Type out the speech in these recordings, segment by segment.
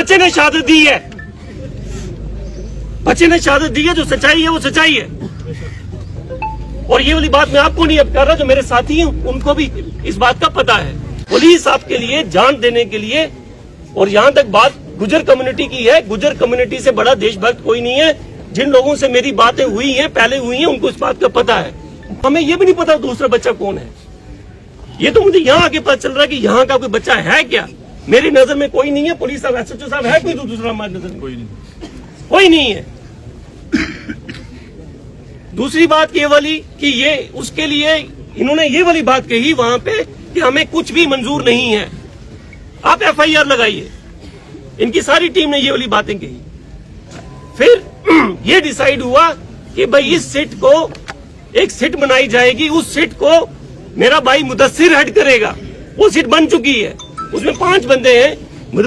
बच्चे ने शहादत दी है, बच्चे ने शहादत दी है। जो सच्चाई है वो सच्चाई है। और ये वाली बात मैं आपको नहीं अब कर रहा, जो मेरे साथी हैं उनको भी इस बात का पता है। पुलिस आपके लिए जान देने के लिए, और यहाँ तक बात गुजर कम्युनिटी की है, गुजर कम्युनिटी से बड़ा देशभक्त कोई नहीं है। जिन लोगों से मेरी बातें हुई हैं, पहले हुई हैं, उनको इस बात का पता है। हमें ये भी नहीं पता दूसरा बच्चा कौन है। ये तो मुझे यहाँ आके पता चल रहा है कि यहाँ का कोई बच्चा है क्या। मेरी नजर में कोई नहीं है। पुलिस साहब, एसएचओ साहब, है कोई दूसरा हमारी नजर में? कोई नहीं है। दूसरी बात ये वाली कि ये उसके लिए इन्होंने ये वाली बात कही वहां पे कि हमें कुछ भी मंजूर नहीं है। आप एफआईआर लगाइए। इनकी सारी टीम ने ये वाली बातें कही। फिर ये डिसाइड हुआ कि भाई इस सीट को एक सीट बनाई जाएगी, उस सीट को मेरा भाई मुदस्सिर हेड करेगा। वो सीट बन चुकी है, उसमें 5 बंदे हैं।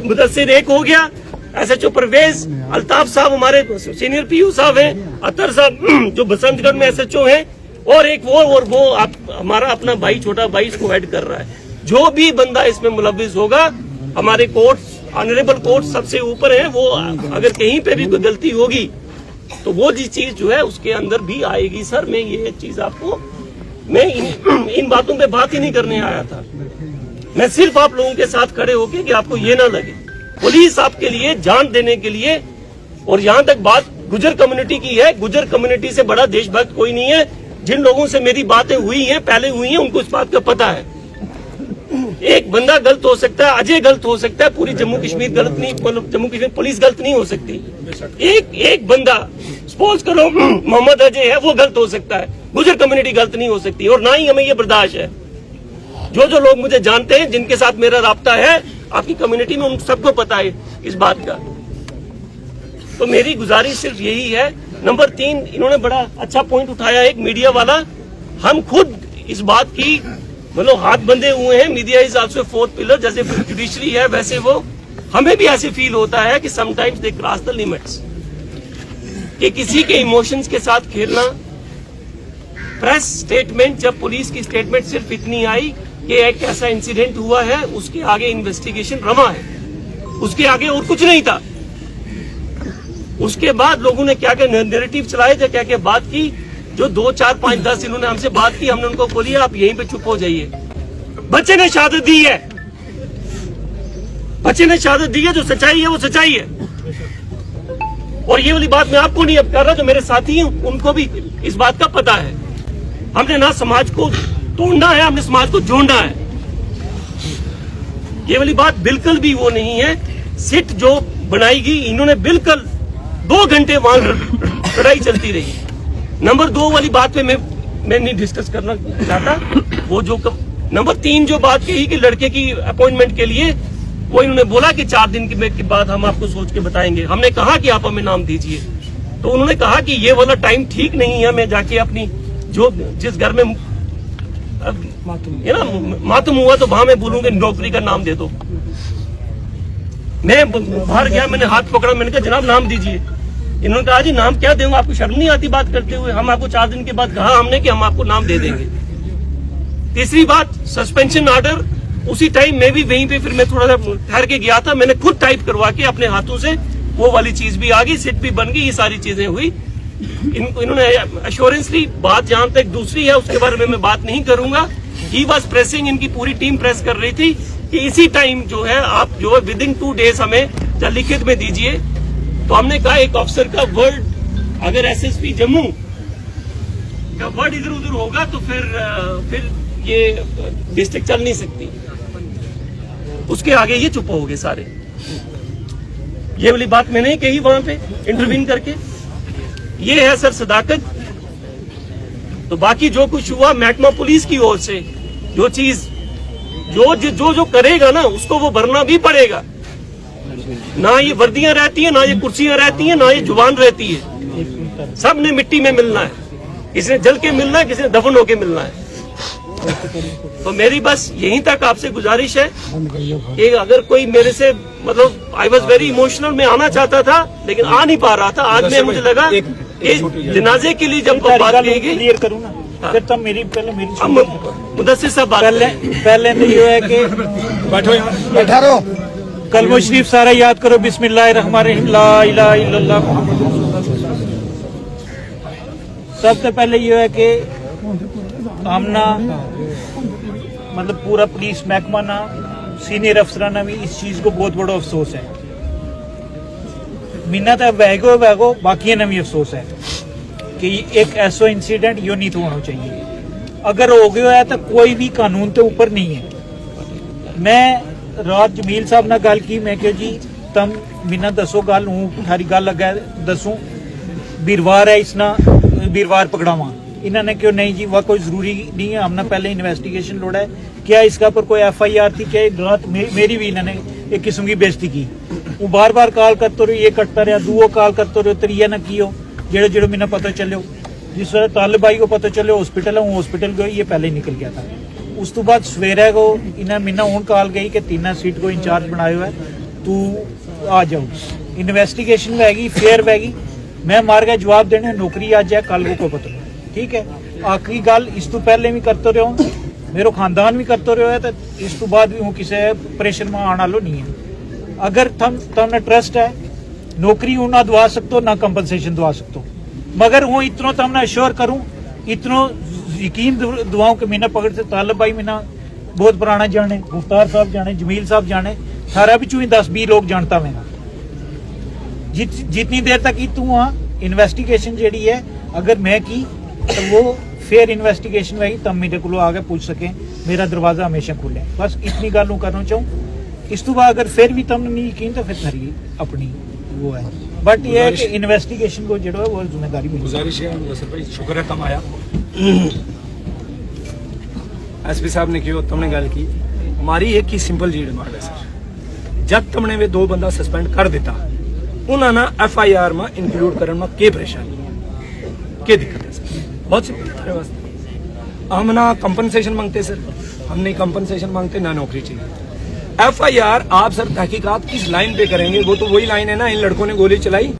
मुदस्सिर एक हो गया, एसएचओ परवेज, अल्ताफ साहब हमारे सीनियर पीयू साहब हैं, अतर साहब जो बसंतगढ़ में एसएचओ हैं, और एक वो, और वो हमारा अपना भाई, छोटा भाई इसको हेड कर रहा है। जो भी बंदा इसमें मुलविस होगा, हमारे कोर्ट, ऑनरेबल कोर्ट सबसे ऊपर है, वो अगर कहीं पे भी कोई गलती होगी तो वो जी चीज जो है उसके अंदर भी आएगी। सर मैं ये चीज आपको, मैं इन बातों पे बात ही नहीं करने आया था। मैं सिर्फ आप लोगों के साथ खड़े होके कि आपको ये ना लगे। पुलिस आपके लिए जान देने के लिए, और यहाँ तक बात गुजर कम्युनिटी की है, गुजर कम्युनिटी से बड़ा देशभक्त कोई नहीं है। जिन लोगों से मेरी बातें हुई हैं, पहले हुई हैं, उनको इस बात का पता है। एक बंदा गलत हो सकता है, अजय गलत हो सकता है, पूरी जम्मू कश्मीर गलत नहीं, जम्मू कश्मीर पुलिस गलत नहीं हो सकती। एक बंदा सपोज करो मोहम्मद अजय है, वो गलत हो सकता है, गुजर कम्युनिटी गलत नहीं हो सकती। और ना ही हमें ये बर्दाश्त है। जो लोग मुझे जानते हैं, जिनके साथ मेरा राब्ता है आपकी कम्युनिटी में, उन सबको पता है इस बात का। तो मेरी गुजारिश सिर्फ यही है। नंबर 3, इन्होंने बड़ा अच्छा पॉइंट उठाया एक मीडिया वाला। हम खुद इस बात की मतलब हाथ बंधे हुए हैं। Media is also fourth pillar, जैसे जुडिशरी है वैसे वो हमें भी ऐसे फील होता है कि sometimes they cross the limits, कि किसी के इमोशंस के साथ खेलना। प्रेस स्टेटमेंट, जब पुलिस की स्टेटमेंट सिर्फ इतनी आई कि एक ऐसा इंसिडेंट हुआ है, उसके आगे इन्वेस्टिगेशन रमा है, उसके आगे और कुछ नहीं था। उसके बाद लोगों ने क्या क्या नैरेटिव चलाए, क्या क्या बात की, जो 2, 4, 5, 10 इन्होंने हमसे बात की, हमने उनको बोली आप यहीं पे चुप हो जाइए। बच्चे ने शहादत दी है, बच्चे ने शहादत दी है। जो सच्चाई है वो सच्चाई है। और ये वाली बात मैं आपको नहीं अब कर रहा, जो मेरे साथी हैं उनको भी इस बात का पता है। हमने ना समाज को तोड़ना है, हमने समाज को जोड़ना है। ये वाली बात बिल्कुल भी वो नहीं है। सीट जो बनाई गई, इन्होंने बिल्कुल 2 घंटे वहां लड़ाई चलती रही। नंबर 2 वाली बात पे मैं नहीं डिस्कस करना चाहता। वो जो नंबर 3 जो बात कही कि लड़के की अपॉइंटमेंट के लिए, वो इन्होंने बोला कि 4 दिन के बाद हम आपको सोच के बताएंगे। हमने कहा कि आप हमें नाम दीजिए, तो उन्होंने कहा कि ये वाला टाइम ठीक नहीं है। मैं जाके अपनी जो जिस घर में मातम हुआ तो वहां मैं बोलूंगा नौकरी का नाम दे दो। मैं बाहर गया, मैंने हाथ पकड़ा, मैंने कहा जनाब नाम दीजिए। इन्होंने कहा जी नाम क्या दूं, आपको शर्म नहीं आती बात करते हुए? हम आपको 4 दिन के बाद कहा हमने कि हम आपको नाम दे देंगे। तीसरी बात, सस्पेंशन ऑर्डर। उसी टाइम मैं भी वहीं पे, फिर मैं थोड़ा सा ठहर के गया था, मैंने खुद टाइप करवा के अपने हाथों से वो वाली चीज भी आ गई, सीट भी बन गई, ये सारी चीजें हुई। इन्होंने एश्योरेंसली बात जहां तक दूसरी है उसके बारे में मैं बात नहीं करूंगा। ही वॉज प्रेसिंग, इनकी पूरी टीम प्रेस कर रही थी कि इसी टाइम जो है आप जो है विदिन 2 डेज हमें लिखित में दीजिए। तो हमने कहा एक ऑफिसर का वर्ड, अगर एसएसपी जम्मू का वर्ड इधर उधर होगा तो फिर ये डिस्ट्रिक्ट चल नहीं सकती। उसके आगे ये चुप हो गए सारे। ये वाली बात मैंने ही कही वहां पे इंटरवीन करके। ये है सर सदाकत। तो बाकी जो कुछ हुआ महकमा पुलिस की ओर से, जो चीज जो करेगा ना उसको वो भरना भी पड़ेगा। ना ये वर्दियां रहती है, ना ये कुर्सियां रहती है, ना ये जुबान रहती है। सब ने मिट्टी में मिलना है, किसी ने जल के मिलना है, किसी ने दफन होके मिलना है। तो मेरी बस यहीं तक आपसे गुजारिश है कि अगर कोई मेरे से मतलब आई वॉज वेरी इमोशनल, मैं आना चाहता था लेकिन आ नहीं पा रहा था। आज में मुझे लगा जनाजे के लिए जब बात कही गई, क्लियर करूँ ना, फिर तब मेरी मुदस्सिर साहब पहले तो ये है कि बैठो, कलमो शरीफ सारा याद करो, बिस्मिल्लाहिर्रहमानिर्रहीम, ला इलाहा इल्लल्लाह मुहम्मदुर रसूलुल्लाह। सबसे पहले ये है कि आमना मतलब पूरा पुलिस महकमा ना, सीनियर अफसराना भी इस चीज को बहुत बड़ा अफसोस है। मिन्नत है वैगो बाकी ने भी अफसोस है कि एक ऐसा इंसिडेंट यो नहीं तो होना चाहिए। अगर हो गया है तो कोई भी कानून के ऊपर नहीं है। मैं रात जमील साहब ने गल की, मैं जी तम मिन्ना दसो गल, हूँ थारी गल लगा दसूं, वीरवार है इसना वीरवार पकड़ावा। इन्होंने क्यों नहीं जी, वह कोई जरूरी नहीं है, हमने पहले इन्वेस्टिगेशन लोड़ा है। क्या इसका पर कोई FIR थी? क्या रात मेरी भी इन्होंने एक किस्म की बेइज्जती की। वो बार बार कॉल करते रहो, ये कटता रहा, दूओ कॉल करते रहो, त्रिया न कियो जेड़े जेड़े मैंने पता चलो। जिस तरह तालिब भाई को पता चले हॉस्पिटल है, हॉस्पिटल गई, ये पहले ही निकल गया था। उस तो बाद सवेरे को इन्हें मैंने हूं कॉल गई कि 3 सीट को इंचार्ज बनाया हुआ है, तू आ जाओ। इन्वेस्टिगेशन वैगी, फेयर वैगी, मैं मार गया जवाब देने, नौकरी आज है, कल को पता नहीं। ठीक है, आखिरी गल इस तो पहले भी करते रहो, मेरो खानदान भी करते रहो है, तो इस तो बाद भी हूँ किसी प्रेशर में आने वालों नहीं है। अगर तुमने ट्रस्ट है, नौकरी हूँ ना दवा सकते हो, ना कंपनसेशन दवा सकते हो, मगर हूँ इतनो तुमने अश्योर करूँ, इतनो यकीन दुआओं के मीना पकड़ से तालिब भाई मीना बहुत पुराना जाने, मुख्तार साहब जाने, जमील साहब जाने, सारा भी चूही 10-20 लोग जानता मैं। जितनी देर तक ही तू हाँ इन्वेस्टिगेशन जेडी है, अगर मैं की तो वो फेयर इन्वेस्टिगेशन रहेगी, तब मेरे को आगे पूछ सके, मेरा दरवाजा हमेशा खुले। बस इतनी गल करना चाहूँ। इस तो बाद अगर फिर भी तुमने नहीं यकीन तो फिर थारी अपनी वो है, बट ये है कि इन्वेस्टिगेशन को जो है वो जिम्मेदारी मिली। गुजारिश है नसर भाई, शुक्र है तुम आया। SP साहब ने क्यों तुमने गल की, हमारी एक ही सिंपल जी डिमांड है सर, जब तुमने वे 2 बंदा सस्पेंड कर दिता, उन्होंने FIR में इंक्लूड करने में क्या परेशानी है, क्या दिक्कत है सर? बहुत सिंपल है बस। हम ना कंपनसेशन मांगते सर, हम नहीं कंपनसेशन मांगते, ना नौकरी चाहिए। FIR आप सर तहकीकात किस लाइन पे करेंगे, वो तो वही लाइन है ना, इन लड़कों ने गोली चलाई।